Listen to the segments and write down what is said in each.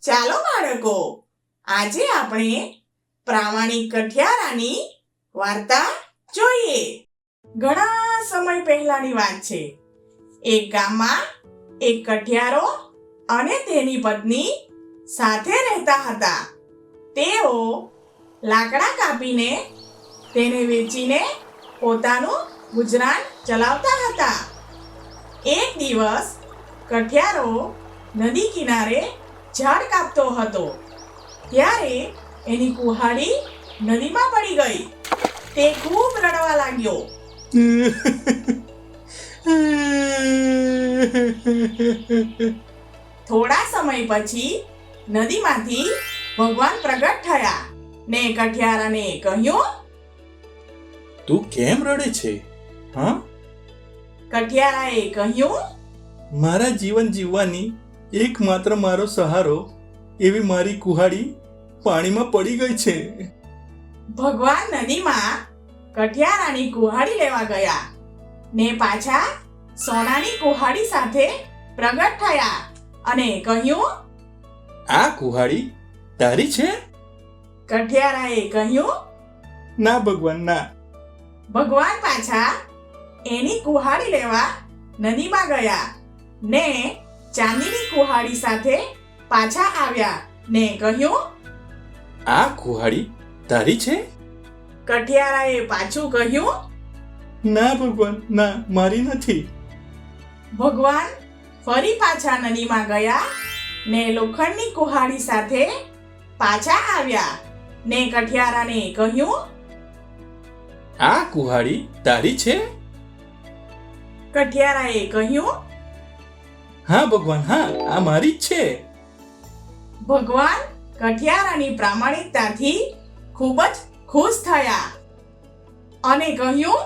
ચાલો બાળકો, આજે આપણે પ્રામાણિક કઠિયારાની વાર્તા જોઈએ. ઘણા સમય પહેલાની વાત છે. એક ગામમાં એક કઠિયારો અને તેની પત્ની સાથે રહેતા હતા. તેઓ લાકડા કાપીને તેને વેચીને પોતાનું ગુજરાન ચલાવતા હતા. એક દિવસ કઠિયારો નદી કિનારે ઝાડ કાપતો હતો. ત્યારે એની કુહાડી નદીમાં પડી ગઈ. તે ખૂબ રડવા લાગ્યો. થોડા સમય પછી નદીમાંથી ભગવાન પ્રગટ થયા ને કઠિયારાને કહ્યું, તું કેમ રડે છે? હા? કઠિયારાએ કહ્યું, મારા જીવન જીવવાની એકમાત્ર મારો સહારો એવી મારી કુહાડી પાણીમાં પડી ગઈ છે. ભગવાન નદીમાં કઠિયારાની કુહાડી લેવા ગયા ને પાછા સોનાની કુહાડી સાથે પ્રગટ થયા અને કહ્યું, આ કુહાડી તારી છે? કઠિયારાએ કહ્યું, ના ભગવાન, ના. ભગવાન પાછા એની કુહાડી લેવા નદીમાં ગયા ને ચાંદીની કુહાડી સાથે પાછા આવ્યા ને કહ્યું, આ કુહાડી તારી છે? કઠિયારાએ પાછું કહ્યું, ના ભગવાન, ના, મારી નથી. ભગવાન ફરી પાછા નદીમાં ગયા ને લોખંડની કુહાડી સાથે પાછા આવ્યા ને કઠિયારાને કહ્યું, આ કુહાડી તારી છે? કઠિયારાએ કહ્યું, હા ભગવાન, હા, આ મારી જ છે. ભગવાન કઠિયારાની પ્રામાણિકતાથી ખૂબ જ ખુશ થયા અને કહ્યું,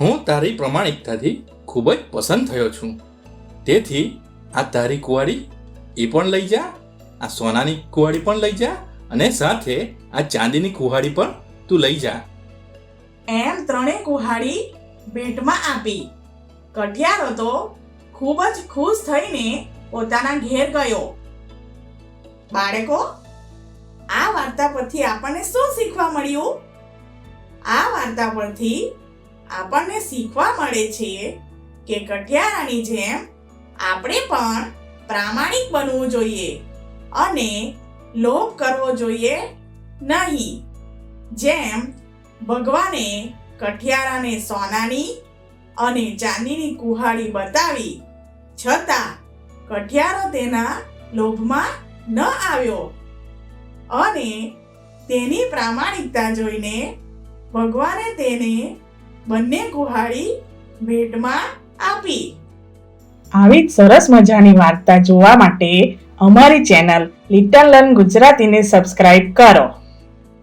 હું તારી પ્રામાણિકતાથી ખૂબ જ પસંદ થયો છું. તેથી આ તારી કુહાડી એ પણ લઈ જા, આ સોનાની કુહાડી પણ લઈ જા અને સાથે આ ચાંદીની કુહાડી પણ તું લઈ જા. એમ ત્રણેય કુહાડી ભેટમાં આપી. કઠિયારો તો ખૂબ જ ખુશ થઈને પોતાના ઘેર ગયો. બાળકો, આ વાર્તા પરથી આપણને શું શીખવા મળ્યું? આ વાર્તા પરથી આપણને શીખવા મળે છે કે કઠિયારાની જેમ આપણે પણ પ્રામાણિક બનવું જોઈએ અને લોભ કરવો જોઈએ નહીં. જેમ ભગવાને કઠિયારાને સોનાની અને ચાંદીની કુહાડી બતાવી, છતાં કઠિયારો તેના લોભમાં ન આવ્યો અને તેની પ્રામાણિકતા જોઈને ભગવાને તેને બંને કુહાડી ભેટમાં આપી. આવી જ સરસ મજાની વાર્તા જોવા માટે અમારી ચેનલ લિટલ લર્ન ગુજરાતીને સબસ્ક્રાઇબ કરો.